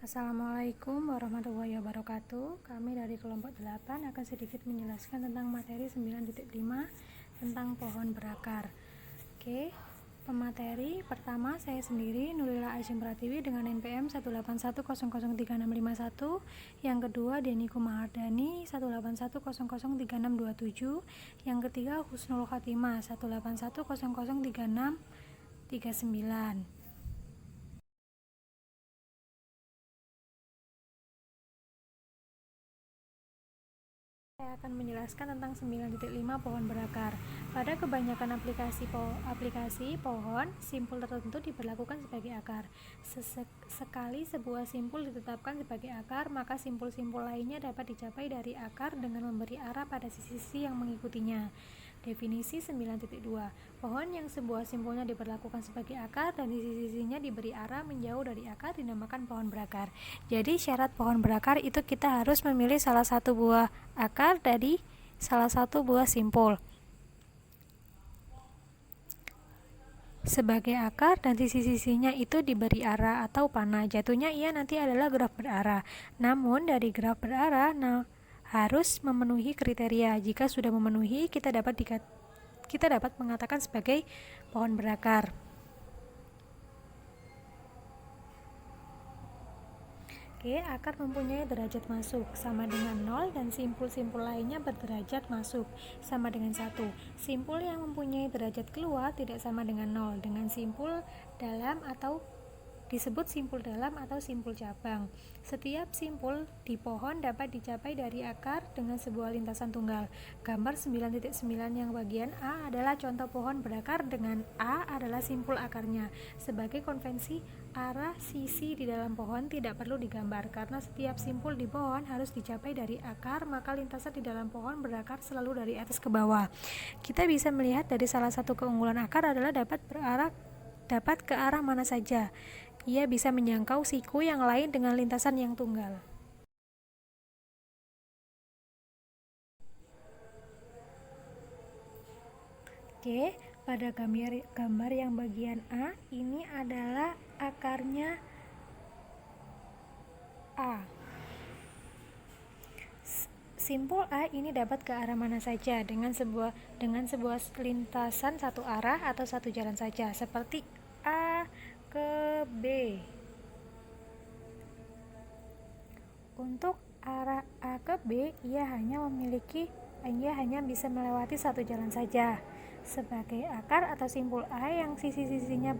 Assalamualaikum warahmatullahi wabarakatuh. Kami dari kelompok 8 akan sedikit menjelaskan tentang materi 9.5 tentang pohon berakar. Oke, pemateri pertama saya sendiri Nurila Aisyah Pratiwi dengan NPM 181003651. Yang kedua Deniko Mahardani 181003627. Yang ketiga Husnul Khotimah 181003639. Saya akan menjelaskan tentang 9.5 pohon berakar. Pada kebanyakan aplikasi pohon, simpul tertentu diberlakukan sebagai akar. Sekali sebuah simpul ditetapkan sebagai akar, maka simpul-simpul lainnya dapat dicapai dari akar dengan memberi arah pada sisi-sisi yang mengikutinya. Definisi 9.2. Pohon yang sebuah simpulnya diberlakukan sebagai akar dan sisi-sisinya diberi arah menjauh dari akar dinamakan pohon berakar. Jadi syarat pohon berakar itu kita harus memilih salah satu buah akar dari salah satu buah simpul sebagai akar dan sisi-sisinya itu diberi arah atau panah. Jatuhnya ia nanti adalah graf berarah. Namun dari graf berarah harus memenuhi kriteria. Jika sudah memenuhi, kita dapat mengatakan sebagai pohon berakar. Oke, akar mempunyai derajat masuk sama dengan 0 dan simpul-simpul lainnya berderajat masuk sama dengan 1. Simpul yang mempunyai derajat keluar tidak sama dengan 0 dengan simpul dalam atau disebut simpul dalam atau simpul cabang. Setiap simpul di pohon dapat dicapai dari akar dengan sebuah lintasan tunggal. Gambar 9.9 yang bagian A adalah contoh pohon berakar dengan A adalah simpul akarnya. Sebagai konvensi, arah sisi di dalam pohon tidak perlu digambar karena setiap simpul di pohon harus dicapai dari akar, maka lintasan di dalam pohon berakar selalu dari atas ke bawah. Kita bisa melihat dari salah satu keunggulan akar adalah dapat ke arah mana saja. Ia bisa menjangkau siku yang lain dengan lintasan yang tunggal. Oke, pada gambar yang bagian A, ini adalah akarnya A. Simpul A ini dapat ke arah mana saja dengan sebuah lintasan satu arah atau satu jalan saja, seperti A ke B. Untuk arah A ke B, ia hanya bisa melewati satu jalan saja. Sebagai akar atau simpul A yang sisi-sisinya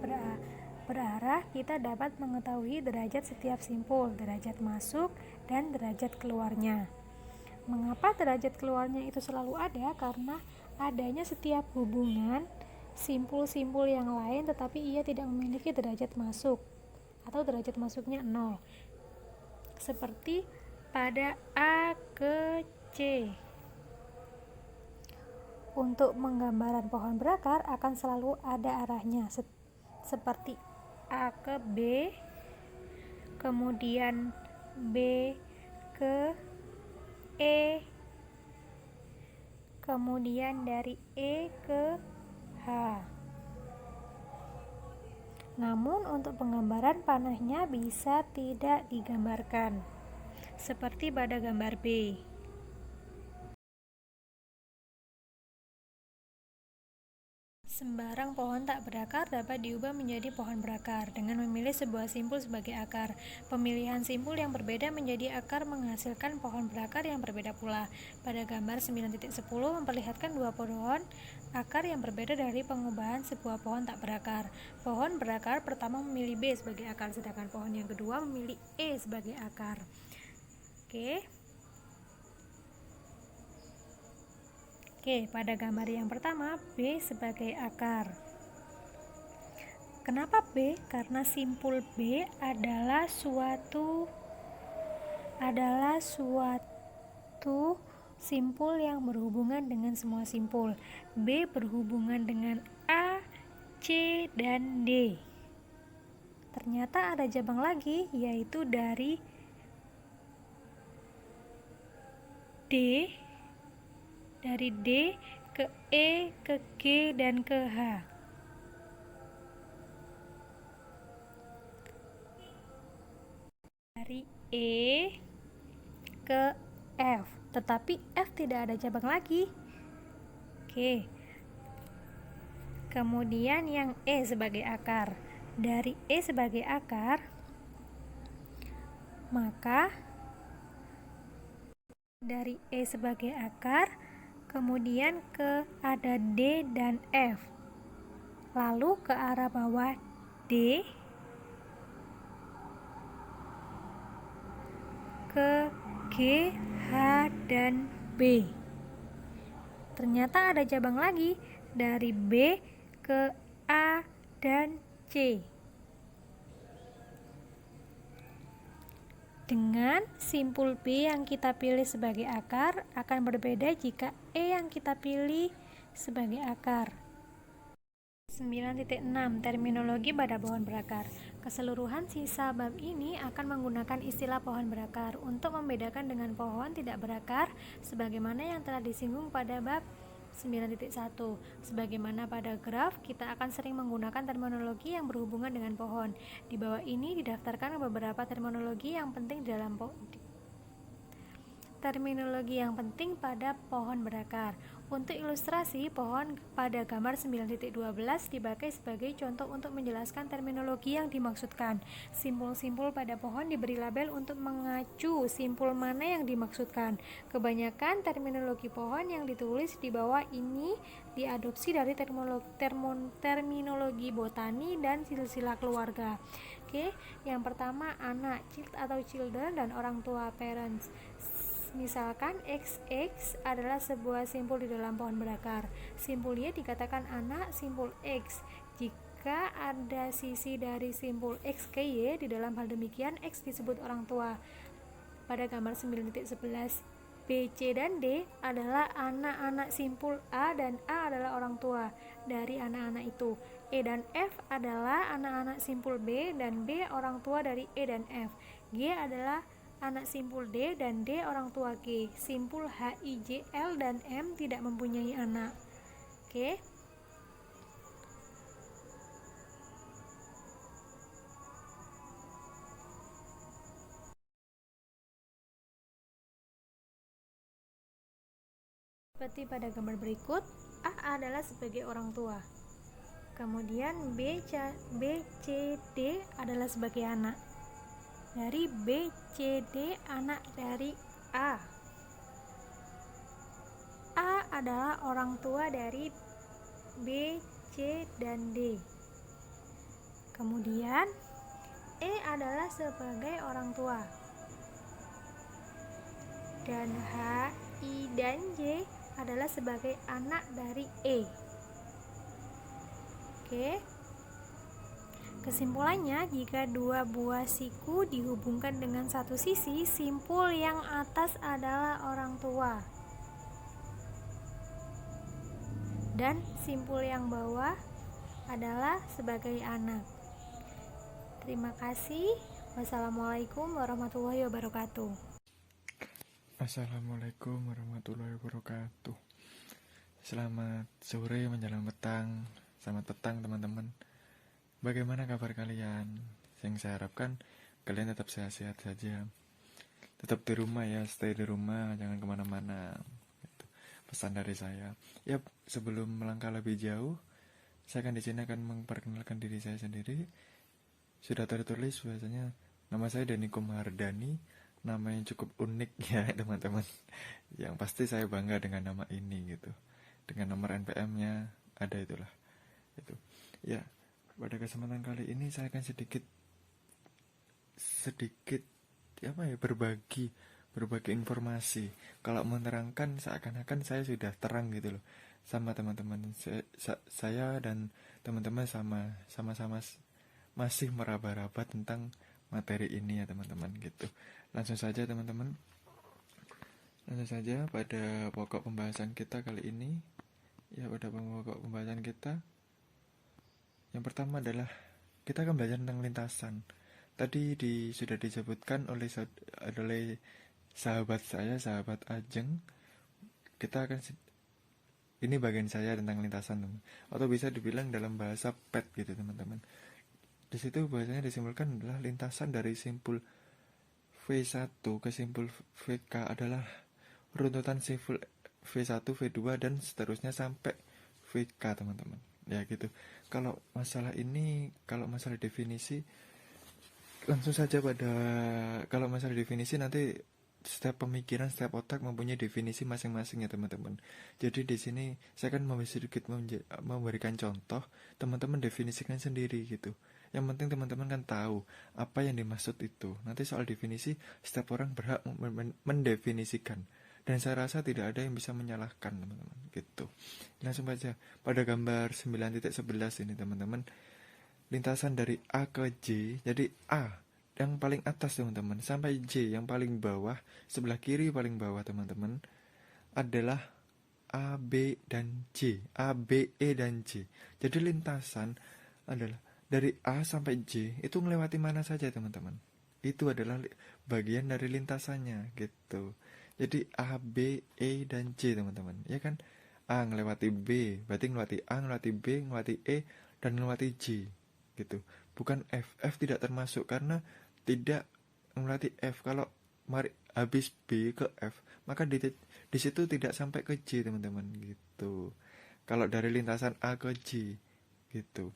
berarah, kita dapat mengetahui derajat setiap simpul, derajat masuk, dan derajat keluarnya. Mengapa derajat keluarnya itu selalu ada? Karena adanya setiap hubungan simpul-simpul yang lain, tetapi ia tidak memiliki derajat masuk atau derajat masuknya 0. Seperti pada A ke C. Untuk penggambaran pohon berakar akan selalu ada arahnya, seperti A ke B, kemudian B ke E, kemudian dari E ke H. Namun untuk penggambaran panahnya bisa tidak digambarkan, seperti pada gambar B. Sembarang pohon tak berakar dapat diubah menjadi pohon berakar dengan memilih sebuah simpul sebagai akar. Pemilihan simpul yang berbeda menjadi akar menghasilkan pohon berakar yang berbeda pula. Pada gambar 9.10 memperlihatkan dua pohon akar yang berbeda dari pengubahan sebuah pohon tak berakar. Pohon berakar pertama memilih B sebagai akar, sedangkan pohon yang kedua memilih E sebagai akar. Oke, pada gambar yang pertama B sebagai akar. Kenapa B? Karena simpul B adalah suatu simpul yang berhubungan dengan semua simpul. B berhubungan dengan A, C, dan D. Ternyata ada cabang lagi, yaitu dari D ke E, ke G, dan ke H. dari E ke F, tetapi F tidak ada cabang lagi. Oke. Kemudian yang E sebagai akar. Dari E sebagai akar, maka dari E sebagai akar, kemudian ke ada D dan F. Lalu ke arah bawah D, ke G, H, dan B. Ternyata ada cabang lagi dari B ke A dan C. Dengan simpul B yang kita pilih sebagai akar akan berbeda jika E yang kita pilih sebagai akar. 9.6 Terminologi pada pohon berakar. Keseluruhan sisa bab ini akan menggunakan istilah pohon berakar untuk membedakan dengan pohon tidak berakar sebagaimana yang telah disinggung pada bab 9.1. Sebagaimana pada graf, kita akan sering menggunakan terminologi yang berhubungan dengan pohon. Di bawah ini didaftarkan beberapa terminologi yang penting dalam terminologi yang penting pada pohon berakar. Untuk ilustrasi, pohon pada gambar 9.12 dipakai sebagai contoh untuk menjelaskan terminologi yang dimaksudkan. Simpul-simpul pada pohon diberi label untuk mengacu simpul mana yang dimaksudkan. Kebanyakan terminologi pohon yang ditulis di bawah ini diadopsi dari terminologi botani dan silsilah keluarga. Oke, yang pertama anak, child atau children, dan orang tua, parents. Misalkan XX adalah sebuah simpul di dalam pohon berakar. Simpul Y dikatakan anak simpul X. Jika ada sisi dari simpul X ke Y, di dalam hal demikian X disebut orang tua. Pada gambar 9.11, B, C, dan D adalah anak-anak simpul A dan A adalah orang tua dari anak-anak itu. E dan F adalah anak-anak simpul B dan B orang tua dari E dan F. G adalah anak simpul D dan D orang tua G. Simpul H, I, J, L, dan M tidak mempunyai anak. Oke. Seperti pada gambar berikut, A adalah sebagai orang tua. Kemudian B, C, D adalah sebagai anak. Dari B, C, D anak dari A. A adalah orang tua dari B, C, dan D. Kemudian E adalah sebagai orang tua. Dan H, I, dan J adalah sebagai anak dari E. Oke. Kesimpulannya, jika dua buah siku dihubungkan dengan satu sisi, simpul yang atas adalah orang tua. Dan simpul yang bawah adalah sebagai anak. Terima kasih. Wassalamualaikum warahmatullahi wabarakatuh. Assalamualaikum warahmatullahi wabarakatuh. Selamat sore menjelang petang. Selamat petang teman-teman. Bagaimana kabar kalian? Yang saya harapkan kalian tetap sehat-sehat saja. Tetap di rumah ya, stay di rumah, jangan kemana-mana. Itu pesan dari saya. Yap, sebelum melangkah lebih jauh, saya di sini akan memperkenalkan diri saya sendiri. Sudah tertulis biasanya nama saya Dani Kumardani. Nama yang cukup unik ya teman-teman. Yang pasti saya bangga dengan nama ini gitu. Dengan nomor NPM-nya ada itulah. Itu. Ya, pada kesempatan kali ini saya akan sedikit berbagi informasi. Kalau menerangkan seakan-akan saya sudah terang gitu loh sama teman-teman. Saya dan teman-teman sama-sama masih meraba-raba tentang materi ini ya teman-teman gitu. Langsung saja teman-teman. Langsung saja pada pokok pembahasan kita kali ini. Ya, pada pokok pembahasan kita yang pertama adalah kita akan belajar tentang lintasan. Tadi sudah disebutkan oleh sahabat saya, sahabat Ajeng. Kita akan ini bagian saya tentang lintasan teman. Atau bisa dibilang dalam bahasa PET gitu teman-teman. Di situ bahasanya disimpulkan adalah lintasan dari simpul V1 ke simpul VK adalah runtutan simpul V1, V2 dan seterusnya sampai VK teman-teman. Ya gitu. Kalau masalah definisi langsung saja kalau masalah definisi nanti setiap pemikiran, setiap otak mempunyai definisi masing-masing ya teman-teman. Jadi di sini saya kan mau sedikit memberikan contoh, teman-teman definisikan sendiri gitu. Yang penting teman-teman kan tahu apa yang dimaksud itu. Nanti soal definisi setiap orang berhak mendefinisikan. Dan saya rasa tidak ada yang bisa menyalahkan teman-teman gitu. Langsung aja pada gambar 9.11 ini teman-teman. Lintasan dari A ke J, jadi A yang paling atas teman-teman sampai J yang paling bawah, sebelah kiri paling bawah teman-teman adalah A, B, dan J. A, B, E, dan J. Jadi lintasan adalah dari A sampai J itu melewati mana saja teman-teman. Itu adalah bagian dari lintasannya gitu. Jadi A, B, E, dan J teman-teman. Ya kan? A ngelewati B, berarti ngelewati A, ngelewati B, ngelewati E, dan ngelewati J gitu. Bukan F. F tidak termasuk karena tidak melewati F. Kalau habis B ke F, maka di situ tidak sampai ke J teman-teman gitu. Kalau dari lintasan A ke J gitu,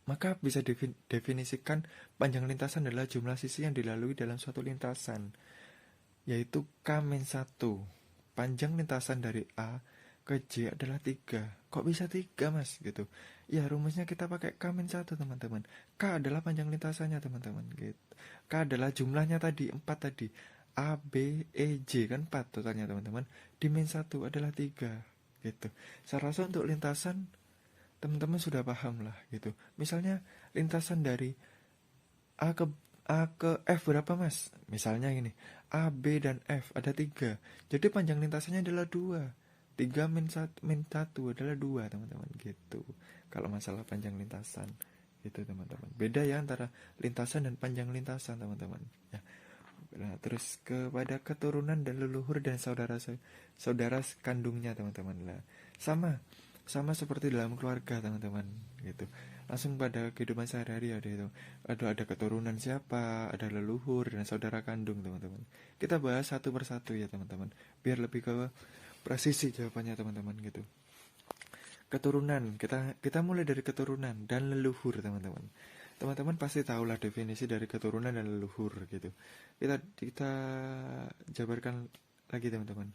maka bisa definisikan panjang lintasan adalah jumlah sisi yang dilalui dalam suatu lintasan, yaitu K-1. Panjang lintasan dari A ke J adalah 3. Kok bisa 3 mas gitu? Ya rumusnya kita pakai K-1 teman-teman. K adalah panjang lintasannya teman-teman gitu. K adalah jumlahnya tadi 4 tadi. A, B, E, J kan 4 totalnya teman-teman. Di min 1 adalah 3 gitu. Saya rasa untuk lintasan teman-teman sudah paham lah gitu. Misalnya lintasan dari A ke F berapa mas? Misalnya ini A, B, dan F ada 3. Jadi panjang lintasannya adalah 2. 3 min 1 adalah 2 teman-teman gitu. Kalau masalah panjang lintasan gitu teman-teman. Beda ya antara lintasan dan panjang lintasan teman-teman ya. Nah, terus kepada keturunan dan leluhur dan saudara kandungnya teman-teman lah. Sama seperti dalam keluarga teman-teman gitu. Langsung pada kehidupan sehari-hari ada keturunan siapa, ada leluhur dan saudara kandung teman-teman. Kita bahas satu persatu ya teman-teman, biar lebih ke presisi jawabannya teman-teman gitu. Keturunan, kita mulai dari keturunan dan leluhur teman-teman. Teman-teman pasti tahulah definisi dari keturunan dan leluhur gitu. Kita jabarkan lagi teman-teman.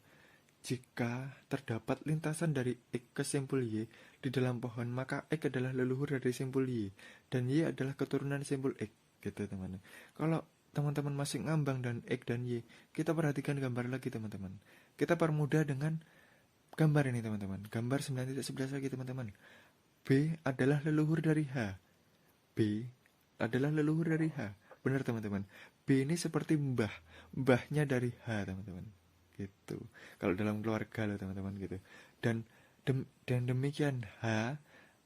Jika terdapat lintasan dari X ke simpul Y di dalam pohon, maka X adalah leluhur dari simpul Y dan Y adalah keturunan simpul X gitu teman-teman. Kalau teman-teman masih ngambang dan X dan Y, kita perhatikan gambar lagi teman-teman. Kita permudah dengan gambar ini teman-teman. Gambar 9.11 lagi teman-teman. B adalah leluhur dari H. B adalah leluhur dari H. Benar teman-teman. B ini seperti mbahnya dari H teman-teman. Gitu. Kalau dalam keluarga loh teman-teman gitu. Dan demikian H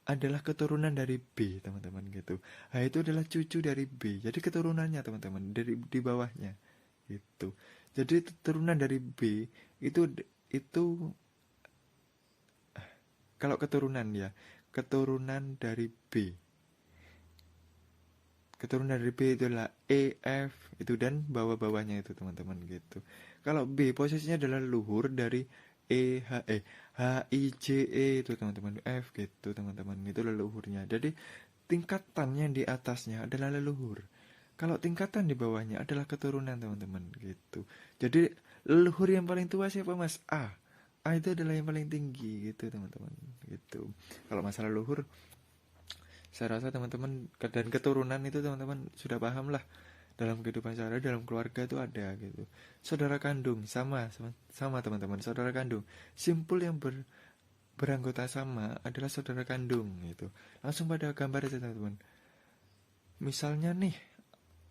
adalah keturunan dari B teman-teman gitu. H itu adalah cucu dari B. Jadi keturunannya teman-teman dari di bawahnya gitu. Jadi keturunan dari B itu kalau keturunan ya, keturunan dari B. Keturunan dari B itu adalah E, F, itu dan bawah-bawahnya itu teman-teman gitu. Kalau B posisinya adalah leluhur dari H, I, J, E itu teman-teman. F gitu teman-teman, itu leluhurnya. Jadi tingkatan yang di atasnya adalah leluhur. Kalau tingkatan di bawahnya adalah keturunan teman-teman gitu. Jadi leluhur yang paling tua siapa mas? A itu adalah yang paling tinggi gitu teman-teman gitu. Kalau masalah leluhur saya rasa teman-teman dan keturunan itu teman-teman sudah paham lah. Dalam kehidupan sehari, dalam keluarga itu ada gitu. Saudara kandung sama teman-teman. Saudara kandung simpul yang beranggota sama adalah saudara kandung gitu. Langsung pada gambar itu teman-teman. Misalnya nih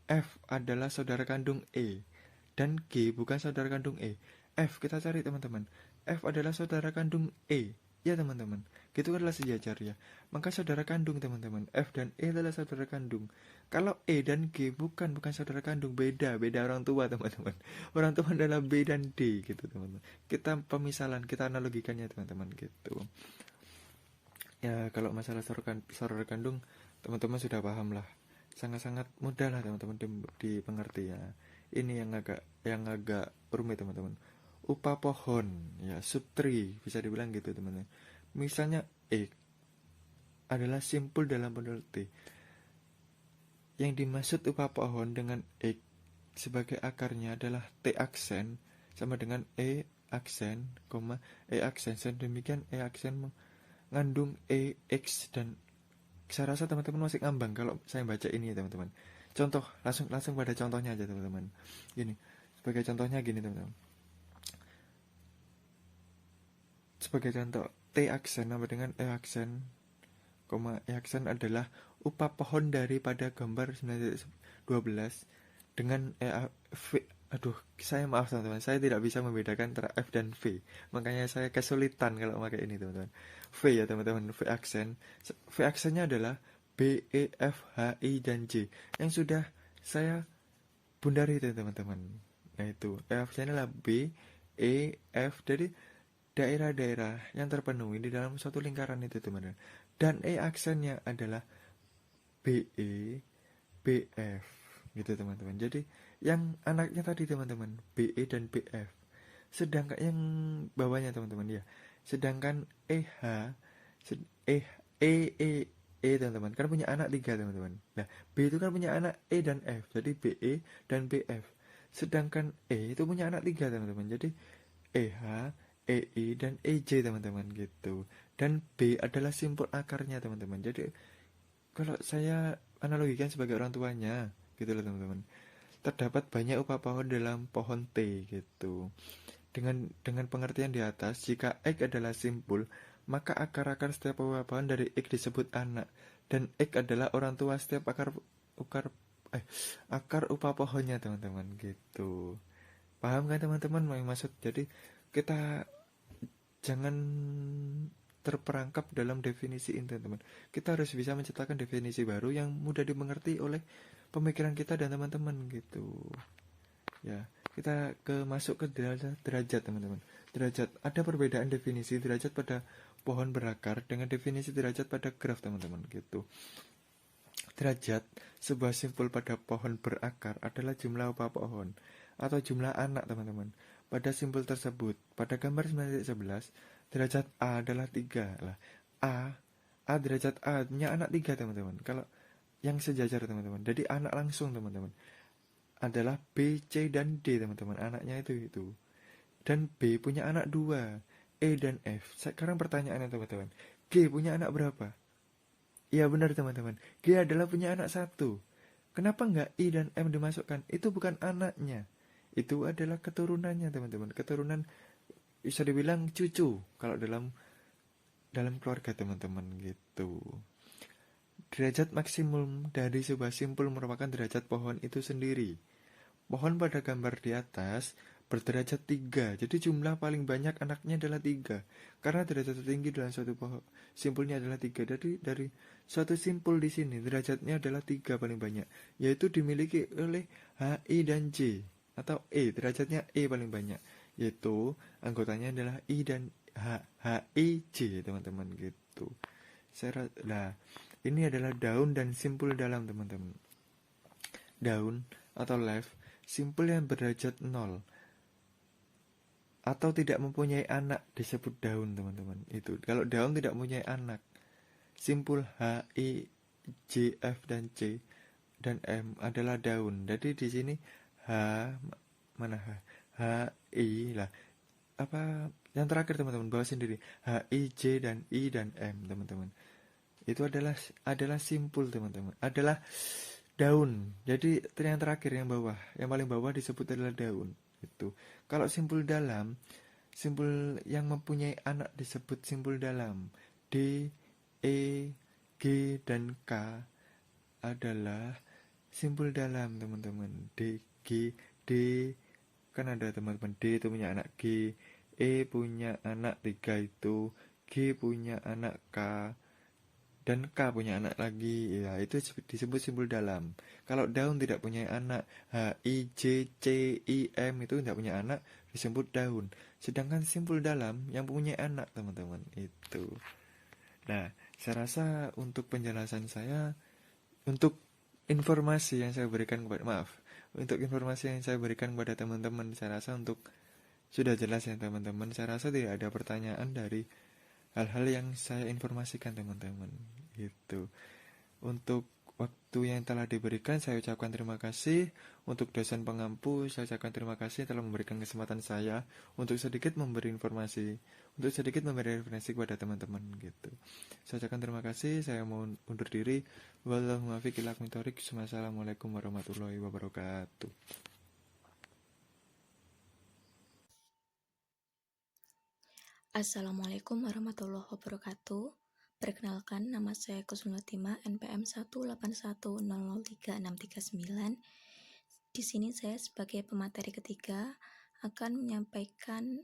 F adalah saudara kandung E dan G bukan saudara kandung E. F kita cari teman-teman. F adalah saudara kandung E. Ya teman-teman, gitu adalah sejajar ya. Maka saudara kandung teman-teman, F dan E adalah saudara kandung. Kalau E dan G bukan saudara kandung, beda orang tua teman-teman. Orang tua adalah B dan D gitu teman-teman. Kita pemisalan, kita analogikannya teman-teman gitu. Ya kalau masalah saudara kandung, teman-teman sudah paham lah. Sangat-sangat mudah lah teman-teman dipengerti ya. ini yang agak rumit teman-teman. Upah pohon, ya subtree bisa dibilang gitu teman-teman. Misalnya X adalah simpul dalam model T. Yang dimaksud upah pohon dengan X sebagai akarnya adalah T aksen sama dengan E aksen, E aksen. Demikian E aksen mengandung E, X, dan saya rasa teman-teman masih ngambang kalau saya baca ini ya teman-teman. Contoh, langsung pada contohnya aja teman-teman. Gini, sebagai contohnya gini teman-teman. Sebagai contoh, T aksen sama dengan E aksen, E aksen adalah upah pohon daripada gambar 9.12 dengan V. Aduh, saya maaf teman-teman, saya tidak bisa membedakan antara F dan V. Makanya saya kesulitan kalau pakai ini teman-teman. V ya teman-teman, V aksen. V aksennya adalah B, E, F, H, I, dan J. Yang sudah saya bundari itu teman-teman. Nah itu, E aksennya adalah B, E, F. Jadi daerah-daerah yang terpenuhi di dalam suatu lingkaran itu teman-teman. Dan E aksennya adalah BE, BF gitu teman-teman. Jadi yang anaknya tadi teman-teman BE dan BF. Sedangkan yang bawahnya teman-teman ya. Sedangkan EH, E E E E teman-teman kan punya anak 3 teman-teman. Nah, B itu kan punya anak E dan F. Jadi BE dan BF. Sedangkan E itu punya anak 3 teman-teman. Jadi EH, EI, dan EJ teman-teman gitu. Dan B adalah simpul akarnya teman-teman. Jadi kalau saya analogikan sebagai orang tuanya gitu loh teman-teman. Terdapat banyak upah pohon dalam pohon T gitu. Dengan pengertian di atas, jika X adalah simpul, maka akar-akar setiap upah pohon dari X disebut anak, dan X adalah orang tua setiap akar upah pohonnya teman-teman gitu. Paham kan teman-teman yang maksud? Jadi kita jangan terperangkap dalam definisi ini teman-teman. Kita harus bisa menciptakan definisi baru yang mudah dimengerti oleh pemikiran kita dan teman-teman gitu. Ya, kita masuk ke derajat teman-teman. Derajat, ada perbedaan definisi derajat pada pohon berakar dengan definisi derajat pada graf teman-teman gitu. Derajat, sebuah simpul pada pohon berakar adalah jumlah upah pohon atau jumlah anak teman-teman. Pada simpul tersebut, pada gambar 9.11, derajat A adalah 3 lah. A derajat A punya anak 3 teman-teman. Kalau yang sejajar teman-teman. Jadi anak langsung teman-teman. Adalah B, C, dan D teman-teman. Anaknya itu. Dan B punya anak 2, E dan F. Sekarang pertanyaannya teman-teman. G punya anak berapa? Iya benar teman-teman. G adalah punya anak 1. Kenapa nggak I dan M dimasukkan? Itu bukan anaknya. Itu adalah keturunannya teman-teman. Keturunan bisa dibilang cucu kalau dalam keluarga teman-teman gitu. Derajat maksimum dari sebuah simpul merupakan derajat pohon itu sendiri. Pohon pada gambar di atas berderajat 3. Jadi jumlah paling banyak anaknya adalah 3. Karena derajat tertinggi dalam suatu pohon simpulnya adalah 3. Jadi dari suatu simpul di sini derajatnya adalah 3 paling banyak, yaitu dimiliki oleh H, I, dan J. Atau E, derajatnya E paling banyak, yaitu anggotanya adalah I dan H, I, J teman-teman gitu. Nah, ini adalah daun dan simpul dalam teman-teman. Daun atau leaf, simpul yang berderajat 0 atau tidak mempunyai anak disebut daun teman-teman. Itu kalau daun tidak mempunyai anak. Simpul H, I, J, F, dan C dan M adalah daun. Jadi di sini mana H, I lah. Apa yang terakhir teman-teman, bawa sendiri. H, I, J, dan I, dan M teman-teman. Itu adalah simpul teman-teman. Adalah daun. Jadi yang terakhir yang paling bawah disebut adalah daun. Itu. Kalau simpul dalam, simpul yang mempunyai anak disebut simpul dalam. D, E, G, dan K adalah simpul dalam teman-teman. D, G, D kan ada teman-teman. D itu punya anak G, E punya anak 3 itu, G punya anak K, dan K punya anak lagi. Ya, itu disebut simpul dalam. Kalau daun tidak punya anak, H, I, J, C, I, M itu tidak punya anak, disebut daun. Sedangkan simpul dalam yang punya anak teman-teman itu. Nah, saya rasa untuk penjelasan saya, untuk informasi yang saya berikan kepada Untuk informasi yang saya berikan kepada teman-teman, saya rasa sudah jelas ya teman-teman. Saya rasa tidak ada pertanyaan dari hal-hal yang saya informasikan teman-teman gitu. Untuk waktu yang telah diberikan saya ucapkan terima kasih. Untuk dosen pengampu saya ucapkan terima kasih telah memberikan kesempatan saya untuk sedikit memberi informasi, kepada teman-teman gitu. Saya ucapkan terima kasih. Saya mau undur diri. Wallahu muwaffiq ila aqwamit thoriq. Wassalamualaikum warahmatullahi wabarakatuh. Assalamualaikum warahmatullahi wabarakatuh. Perkenalkan, nama saya Kusnulatima, NPM 181003639. Di sini saya sebagai pemateri ketiga akan menyampaikan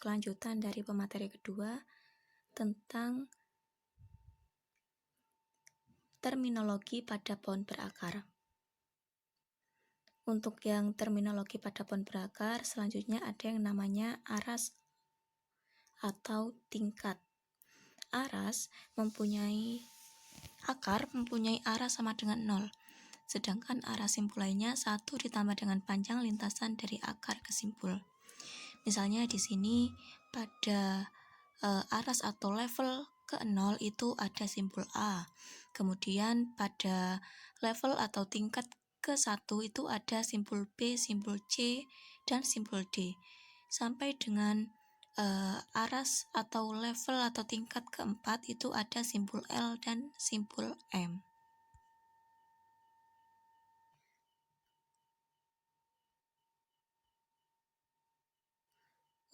kelanjutan dari pemateri kedua tentang terminologi pada pohon berakar. Untuk yang terminologi pada pohon berakar, selanjutnya ada yang namanya aras atau tingkat. Akar mempunyai aras sama dengan 0, sedangkan aras simpul lainnya 1 ditambah dengan panjang lintasan dari akar ke simpul. Misalnya di sini pada aras atau level ke 0 itu ada simpul A. Kemudian pada level atau tingkat ke 1 itu ada simpul B, simpul C, dan simpul D. Sampai dengan aras atau level atau tingkat keempat itu ada simpul L dan simpul M.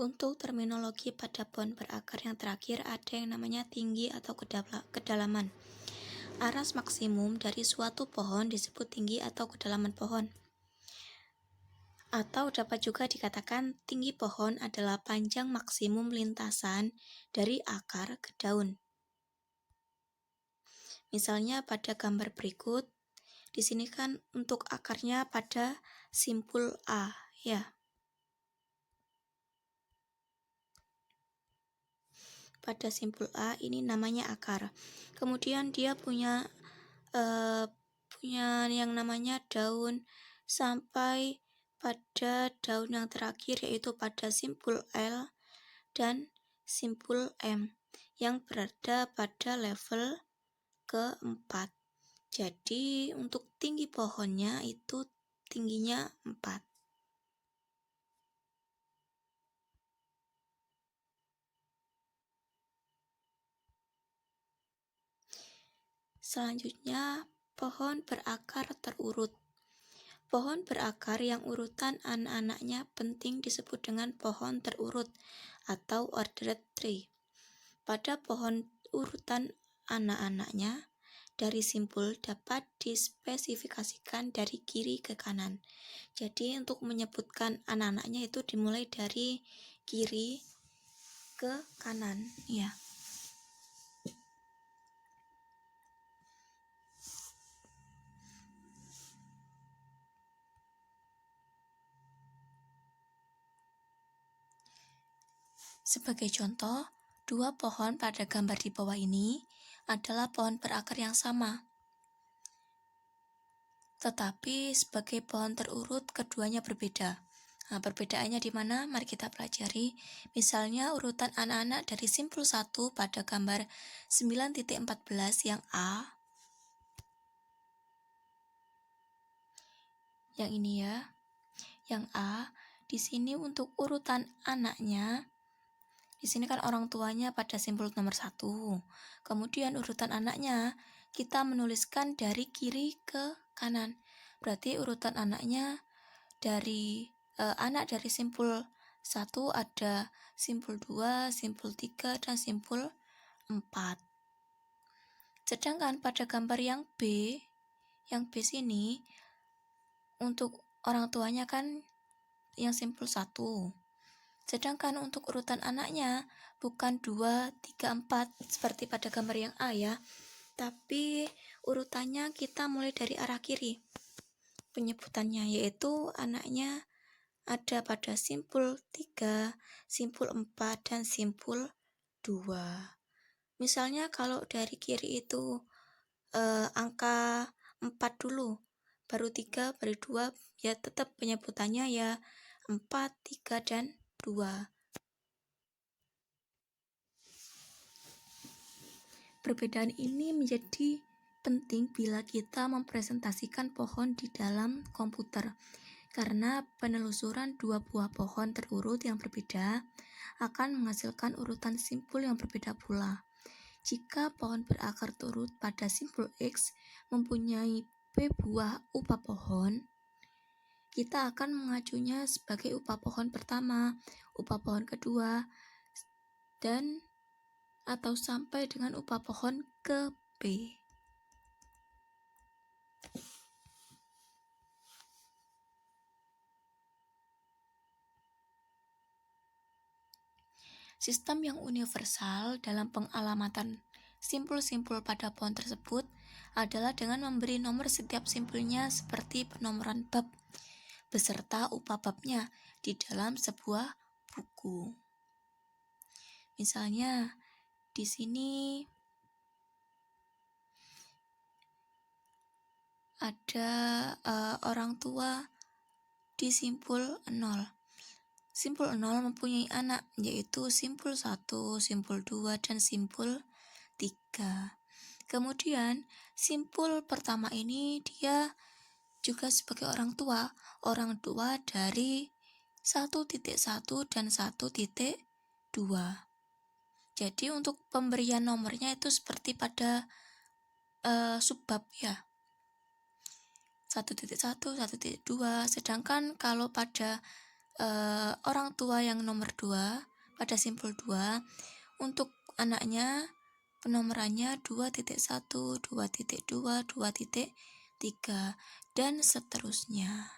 Untuk terminologi pada pohon berakar yang terakhir ada yang namanya tinggi atau kedalaman. Aras maksimum dari suatu pohon disebut tinggi atau kedalaman pohon. Atau dapat juga dikatakan tinggi pohon adalah panjang maksimum lintasan dari akar ke daun. Misalnya pada gambar berikut, di sini kan untuk akarnya pada simpul A, ya. Pada simpul A ini namanya akar. Kemudian dia punya yang namanya daun sampai pada daun yang terakhir, yaitu pada simpul L dan simpul M yang berada pada level keempat. Jadi untuk tinggi pohonnya itu tingginya 4. Selanjutnya, pohon berakar terurut. Pohon berakar yang urutan anak-anaknya penting disebut dengan pohon terurut atau ordered tree. Pada pohon urutan anak-anaknya, dari simpul dapat dispesifikasikan dari kiri ke kanan. Jadi untuk menyebutkan anak-anaknya itu dimulai dari kiri ke kanan, ya. Sebagai contoh, 2 pohon pada gambar di bawah ini adalah pohon berakar yang sama. Tetapi sebagai pohon terurut keduanya berbeda. Nah, perbedaannya di mana? Mari kita pelajari. Misalnya urutan anak-anak dari simpul 1 pada gambar 9.14 yang A. Yang ini ya. Yang A, di sini untuk urutan anaknya, di sini kan orang tuanya pada simpul nomor 1. Kemudian urutan anaknya kita menuliskan dari kiri ke kanan. Berarti urutan anaknya dari anak dari simpul 1 ada simpul 2, simpul 3, dan simpul 4. Sedangkan pada gambar yang B sini untuk orang tuanya kan yang simpul 1. Sedangkan untuk urutan anaknya bukan 2, 3, 4 seperti pada gambar yang A ya, tapi urutannya kita mulai dari arah kiri. Penyebutannya yaitu anaknya ada pada simpul 3, simpul 4, dan simpul 2. Misalnya kalau dari kiri itu angka 4 dulu, baru 3, baru 2, ya tetap penyebutannya ya 4, 3, dan 2. Perbedaan ini menjadi penting bila kita mempresentasikan pohon di dalam komputer, karena penelusuran dua buah pohon terurut yang berbeda akan menghasilkan urutan simpul yang berbeda pula. Jika pohon berakar turut pada simpul X mempunyai P buah upah pohon, kita akan mengacunya sebagai upah pohon pertama, upah pohon kedua, dan atau sampai dengan upah pohon ke P. Sistem yang universal dalam pengalamatan simpul-simpul pada pohon tersebut adalah dengan memberi nomor setiap simpulnya seperti penomoran bab beserta upah babnya di dalam sebuah buku. Misalnya di sini ada orang tua di simpul 0. Simpul 0 mempunyai anak, yaitu simpul 1, simpul 2, dan simpul 3. Kemudian simpul pertama ini dia juga sebagai orang tua dari 1.1 dan 1.2. Jadi untuk pemberian nomornya itu seperti pada subbab ya, 1.1, 1.2. Sedangkan kalau pada orang tua yang nomor 2 pada simpul 2, untuk anaknya penomorannya 2.1, 2.2, 2.3, dan seterusnya.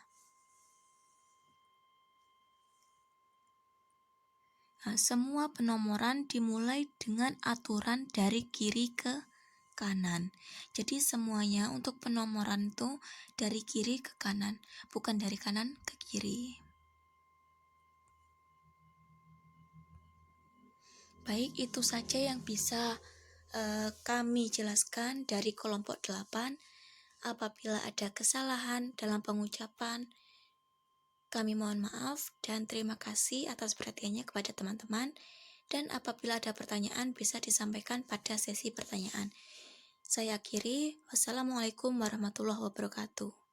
Nah, semua penomoran dimulai dengan aturan dari kiri ke kanan. Jadi semuanya untuk penomoran itu dari kiri ke kanan, bukan dari kanan ke kiri. Baik, itu saja yang bisa kami jelaskan dari kelompok 8. Apabila ada kesalahan dalam pengucapan, kami mohon maaf dan terima kasih atas perhatiannya kepada teman-teman. Dan apabila ada pertanyaan bisa disampaikan pada sesi pertanyaan. Saya akhiri. Wassalamualaikum warahmatullahi wabarakatuh.